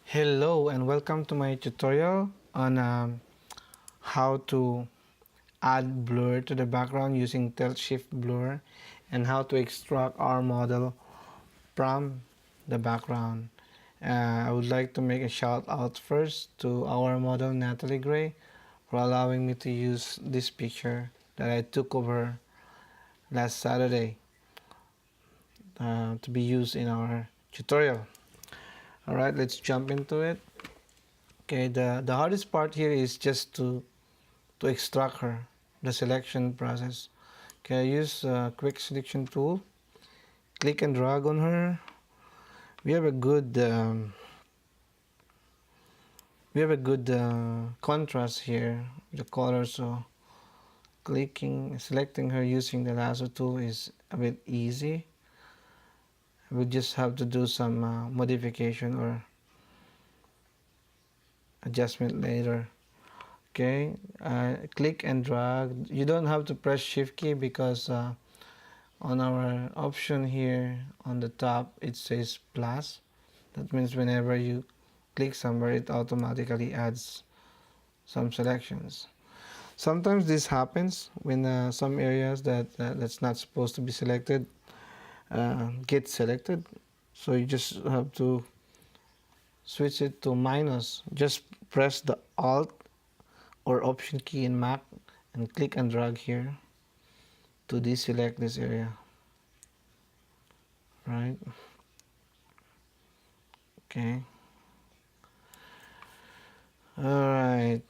Hello and welcome to my tutorial on how to add blur to the background using tilt shift blur and how to extract our model from the background. I would like to make a shout out first to our model Natalie Gray for allowing me to use this picture that I took over last Saturday to be used in our tutorial. Alright, let's jump into it. Okay, the hardest part here is just to extract her, the selection process. Okay, I use a quick selection tool, click and drag on her. We have a good contrast here, the color, so selecting her using the lasso tool is a bit easy. We just have to do some modification or adjustment later. Okay, click and drag. You don't have to press shift key because on our option here on the top it says plus. That means whenever you click somewhere it automatically adds some selections. Sometimes this happens when some areas that's not supposed to be selected get selected, so you just have to switch it to minus. Just press the alt or option key in Mac and click and drag here to deselect this area, right? Okay, all right.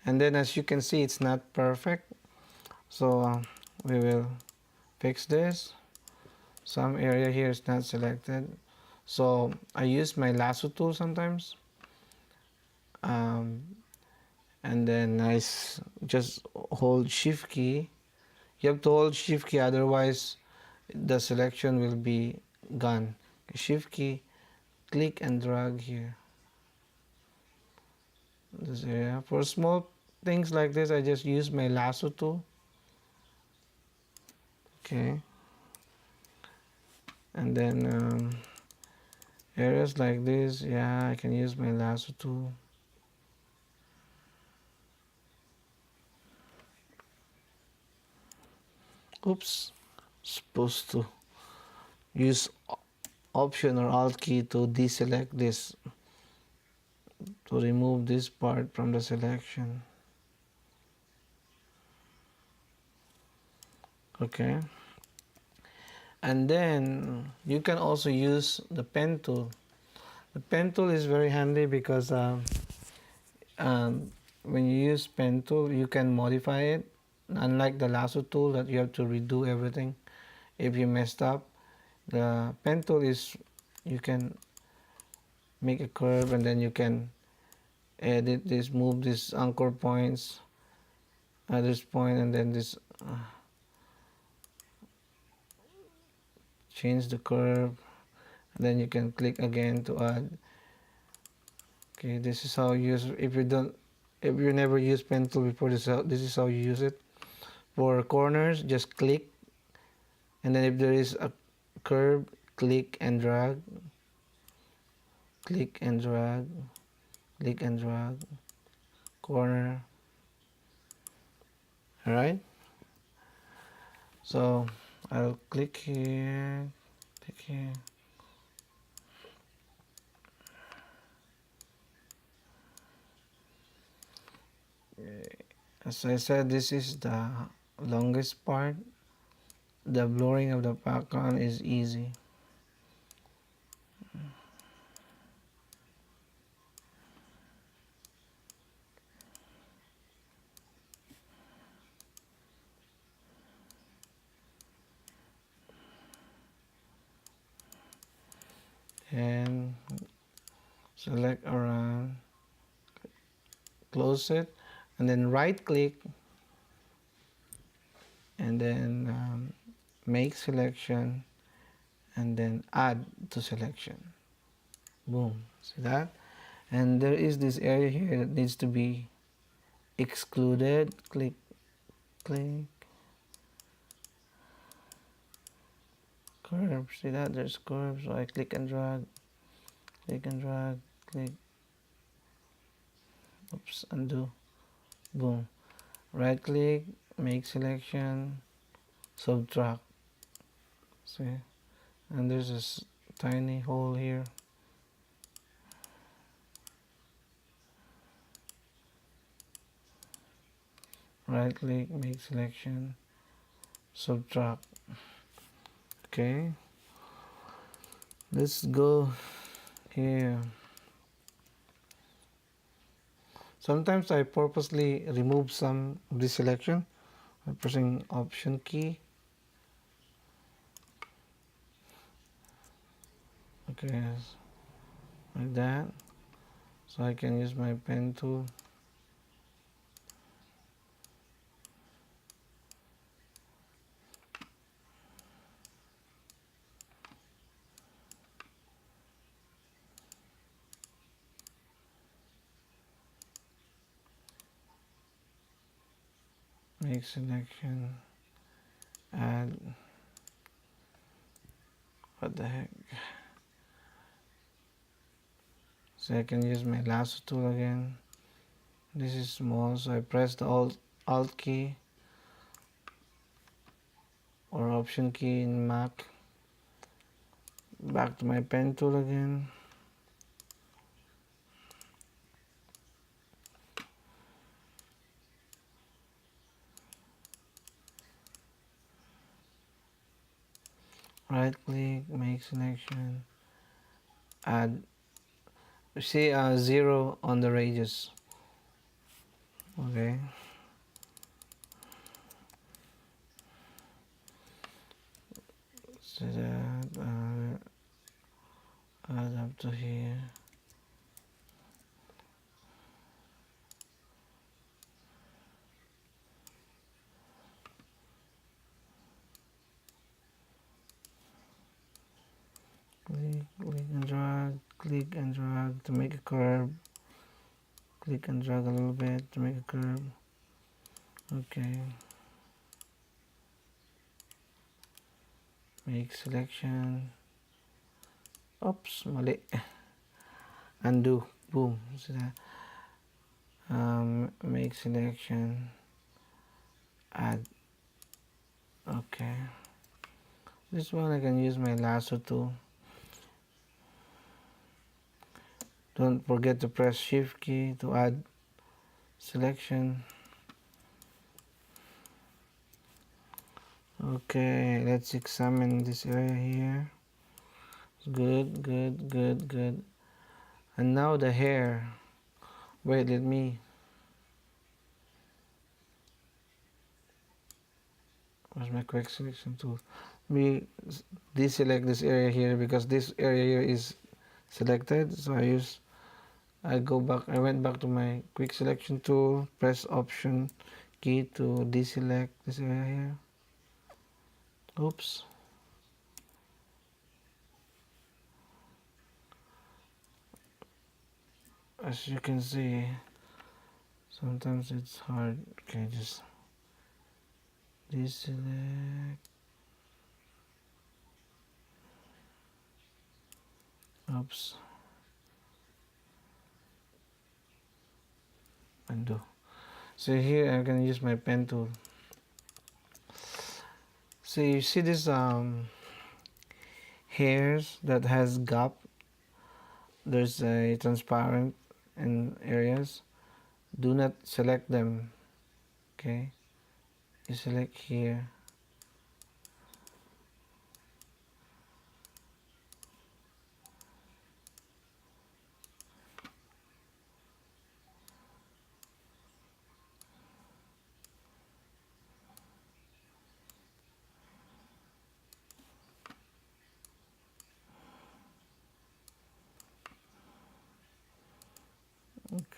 And then as you can see it's not perfect, so we will fix this. Some area here is not selected, so I use my lasso tool sometimes, and then I just hold shift key. You have to hold shift key, otherwise the selection will be gone. Shift key, click and drag here, this area. For small things like this I just use my lasso tool. Okay, and then areas like this, yeah, I can use my lasso tool. Oops, supposed to use option or alt key to deselect this, to remove this part from the selection. Okay, and then you can also use the pen tool. The pen tool is very handy because when you use pen tool you can modify it, unlike the lasso tool that you have to redo everything if you messed up. The pen tool is, you can make a curve and then you can edit this, move these anchor points at this point, and then this change the curve, and then you can click again to add. Okay, this is how you use, if you never used pen tool before, this is how you use it. For corners, just click, and then if there is a curve, click and drag, click and drag, click and drag, corner. Alright, so I'll click here, click here. As I said, this is the longest part. The blurring of the background is easy. And select around, close it, and then right click, and then make selection, and then add to selection. Boom, see that? And there is this area here that needs to be excluded. Click, click, curve, see that? There's curve, so I click and drag, click and drag, click, oops, undo, boom. Right click, make selection, subtract. See, and there's this tiny hole here. Right click, make selection, subtract. Okay, let's go here. Sometimes I purposely remove some of the selection by pressing option key. Okay, like that. So I can use my pen tool. Make selection, add, what the heck. So I can use my lasso tool again. This is small, so I press the alt key or option key in Mac. Back to my pen tool again. Right click, make selection, add. See 0 on the radius. Okay. So that add up to here. Click and drag to make a curve. Click and drag a little bit to make a curve. Okay. Make selection. Oops, mali. Undo. Boom. So that. Make selection. Add. Okay. This one I can use my lasso tool. Don't forget to press shift key to add selection. Okay, let's examine this area here. Good, good, good, good. And now the hair. Wait, let me. Where's my quick selection tool? Me deselect this area here because this area here is selected. So I went back to my quick selection tool, press option key to deselect this area here. Oops. As you can see, sometimes it's hard. Okay, just deselect. Oops. Undo. So here I'm gonna use my pen tool. So you see this hairs that has gap. There's a transparent in areas. Do not select them. Okay. You select here.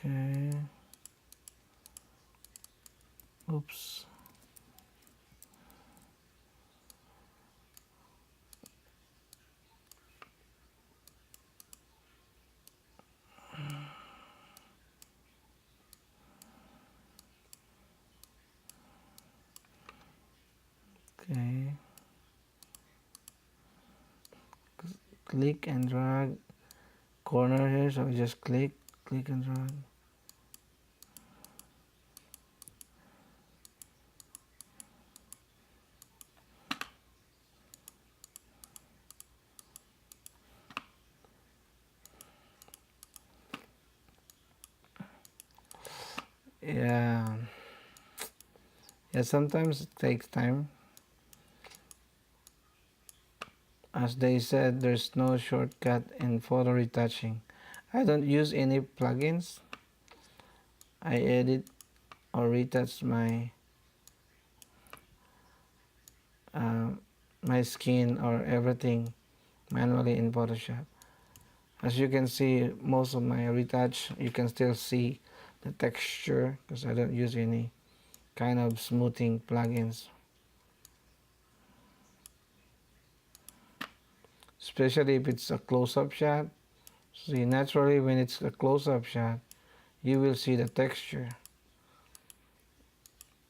Okay. Oops. Okay. Click and drag, corner here, so just click and drag. Yeah, sometimes it takes time. As they said, there's no shortcut in photo retouching. I don't use any plugins. I edit or retouch uh, my skin or everything manually in Photoshop. As you can see, most of my retouch, you can still see the texture because I don't use any kind of smoothing plugins. Especially if it's a close-up shot. See, naturally when it's a close-up shot, you will see the texture.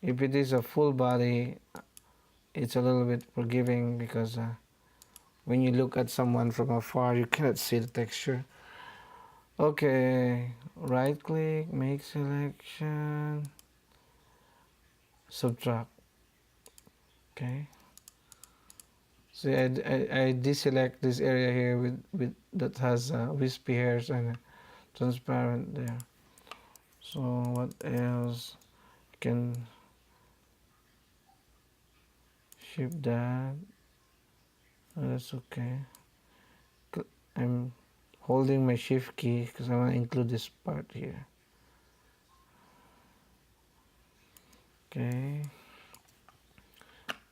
If it is a full body, it's a little bit forgiving because when you look at someone from afar, you cannot see the texture. Okay, right click, make selection, subtract. Okay. See, I deselect this area here with that has wispy hairs and transparent there. So what else? Can shift that. Oh, that's okay. I'm holding my shift key because I want to include this part here. Okay.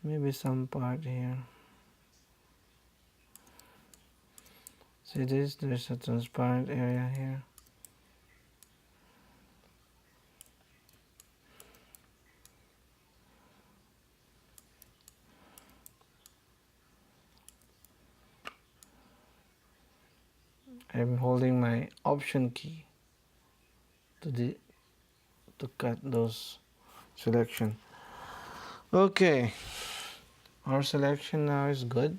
Maybe some part here. See this? There's a transparent area here. I'm holding my option key to cut those selection. Okay, our selection now is good.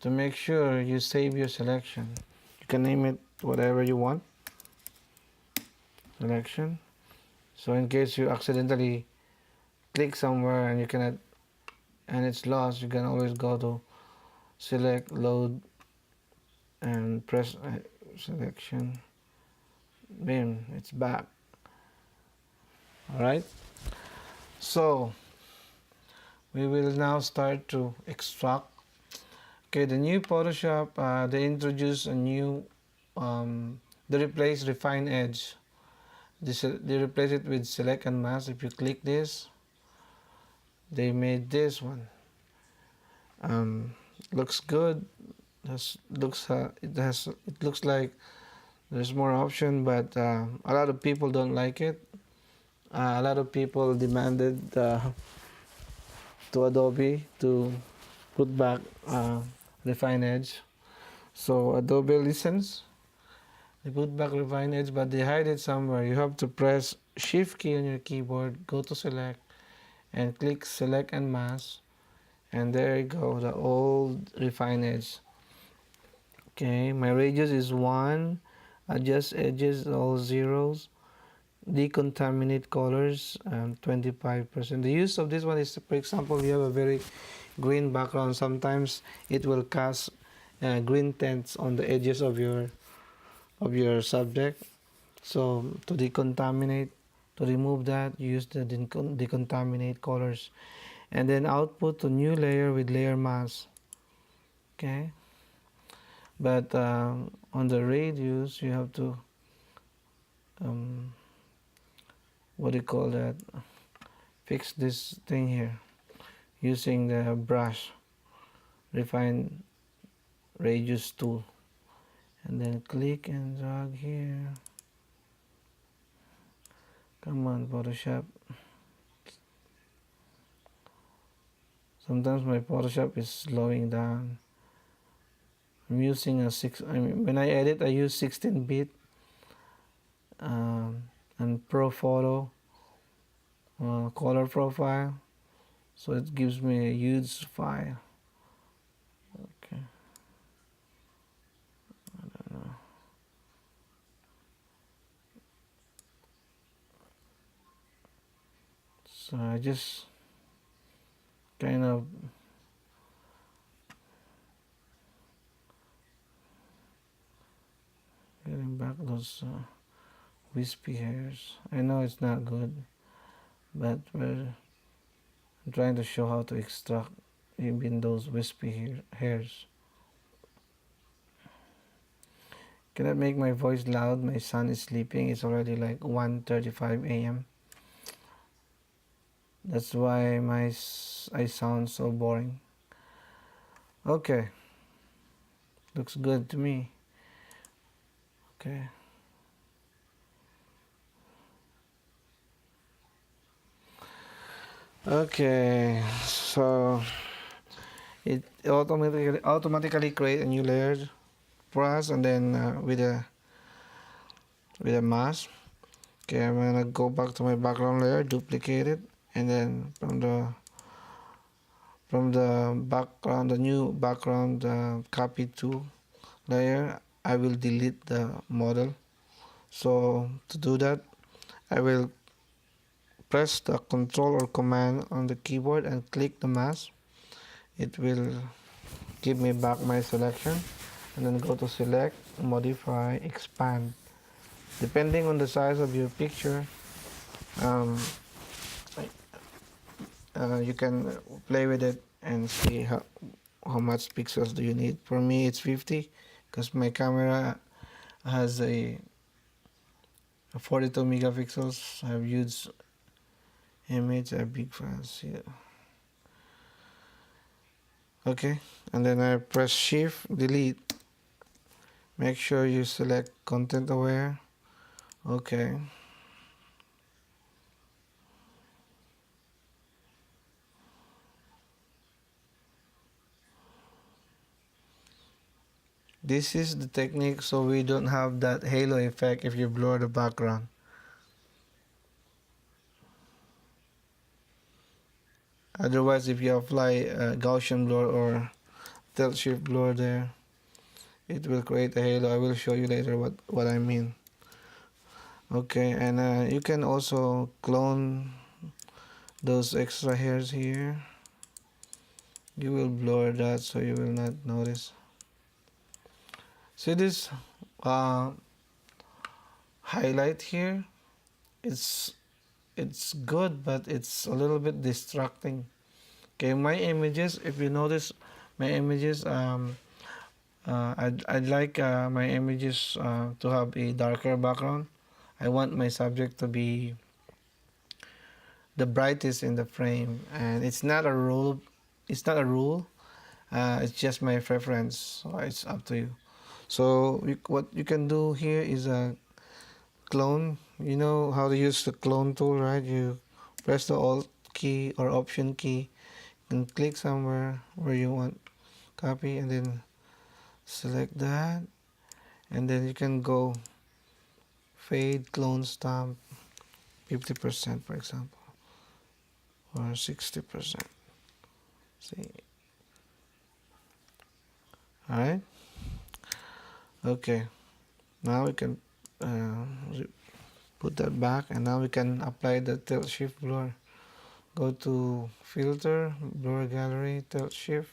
To make sure you save your selection, you can name it whatever you want. Selection. So in case you accidentally click somewhere and you cannot, and it's lost, you can always go to select, load, and press selection. Bam, it's back. All right. So we will now start to extract. Okay, the new Photoshop, they introduced a new, they replace refine edge. They replace it with select and mask. If you click this, they made this one. Looks good. It looks like there's more option, but a lot of people don't like it. A lot of people demanded to Adobe to put back refine edge. So Adobe listens. They put back refine edge, but they hide it somewhere. You have to press Shift key on your keyboard, go to select, and click select and mask, and there you go, the old refine edge. Okay, my radius is 1. Adjust edges all zeros. Decontaminate colors 25%. The use of this one is, for example, you have a very green background. Sometimes it will cast green tints on the edges of your subject. So to decontaminate, to remove that, use the decontaminate colors, and then output to new layer with layer mask. Okay, but on the radius you have to what do you call that, fix this thing here using the brush, refine radius tool, and then click and drag here. Come on, Photoshop. Sometimes my Photoshop is slowing down. I'm using when I edit I use 16-bit and Pro Photo color profile, so it gives me a huge file. Okay, So I just kind of getting back those wispy hairs. I know it's not good, but we're trying to show how to extract even those wispy hairs. Cannot make my voice loud. My son is sleeping. It's already like 1:35 a.m. That's why I sound so boring. Okay, looks good to me. Okay. Okay, so it automatically create a new layer for us, and then with a mask. Okay, I'm gonna go back to my background layer, duplicate it, and then from the background, the new background copy to layer, I will delete the model. So to do that, I will press the control or command on the keyboard and click the mask. It will give me back my selection, and then go to select, modify, expand. Depending on the size of your picture, um, you can play with it and see how much pixels do you need. For me, it's 50 because my camera has a 42 megapixels. I have huge image. I have big fans. Yeah. Okay, and then I press Shift Delete. Make sure you select Content Aware. Okay. This is the technique so we don't have that halo effect if you blur the background. Otherwise, if you apply Gaussian blur or tilt shift blur there, it will create a halo. I will show you later what I mean. Okay, and you can also clone those extra hairs here. You will blur that so you will not notice. See this uh, highlight here? It's good, but it's a little bit distracting. Okay, my images, if you notice, my images, I'd like my images to have a darker background. I want my subject to be the brightest in the frame, and it's not a rule. It's not a rule. It's just my preference. So it's up to you. So what you can do here is a clone. You know how to use the clone tool, right? You press the Alt key or Option key and click somewhere where you want copy, and then select that, and then you can go fade, clone, stamp 50%, for example, or 60%. See, all right. Okay, now we can uh, put that back, and now we can apply the tilt shift blur. Go to filter, blur gallery, tilt shift.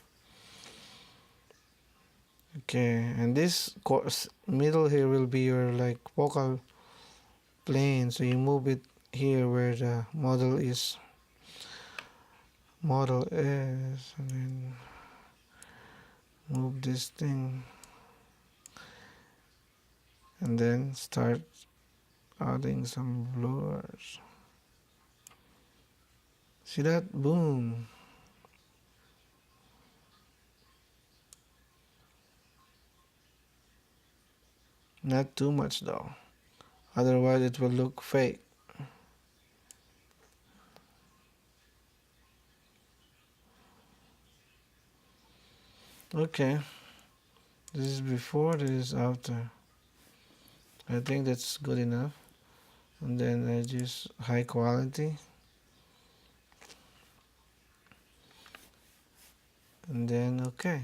Okay, and this course middle here will be your like focal plane, so you move it here where the model is, and then move this thing, and then start adding some blurs. See that? Boom. Not too much though, otherwise it will look fake. Okay, this is before, this is after. I think that's good enough. And then I just high quality, and then okay.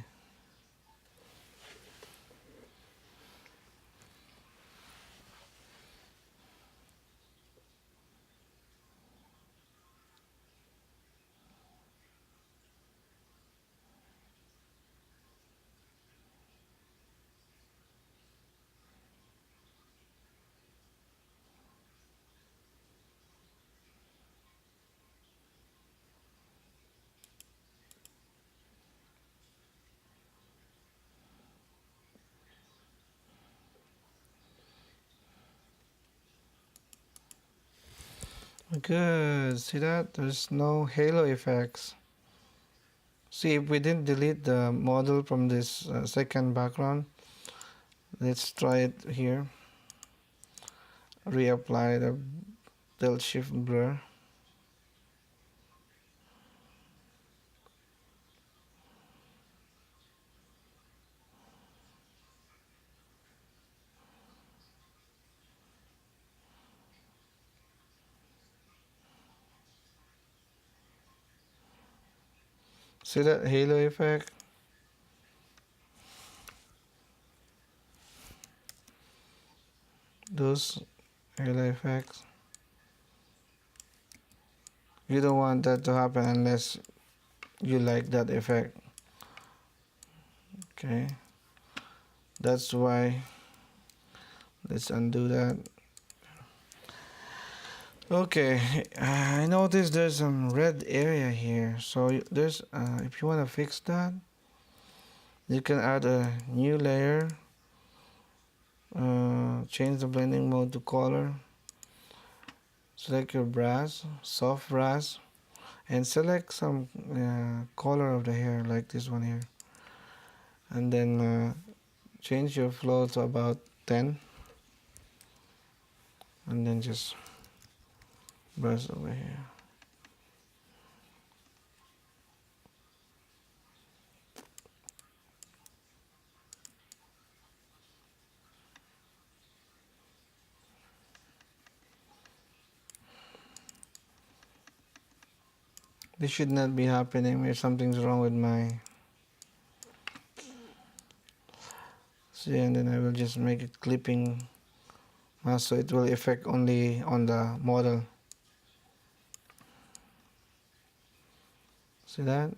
Good. See that? There's no halo effects. See, if we didn't delete the model from this second background, let's try it here. Reapply the Del Shift blur. See that halo effect? Those halo effects. You don't want that to happen unless you like that effect. Okay. That's why. Let's undo that. Okay, I noticed there's some red area here. So there's, if you want to fix that, you can add a new layer. Change the blending mode to color. Select your brush, soft brush, and select some color of the hair like this one here. And then change your flow to about 10. And then just brush over here. This should not be happening if something's wrong with my... See, and then I will just make it clipping mask so it will affect only on the model. See that?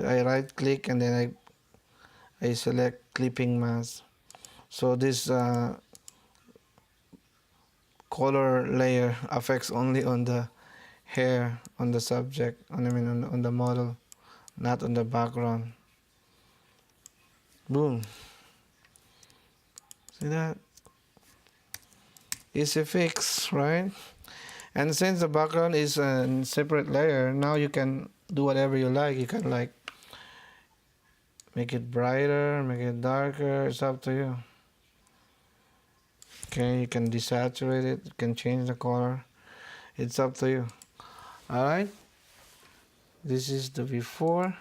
I right click and then I select clipping mask. So this color layer affects only on the hair, on the subject, on the model, not on the background. Boom. See that? Easy fix, right? And since the background is a separate layer, now you can do whatever you like. You can like make it brighter, make it darker, it's up to you. Okay, you can desaturate it, you can change the color, it's up to you. Alright, this is the before.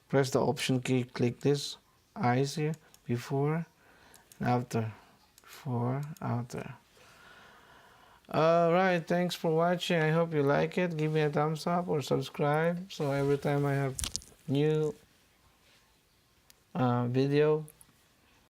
Press the option key, click this eyes here, before and after. Before, after. Alright, thanks for watching. I hope you like it. Give me a thumbs up or subscribe so every time I have new video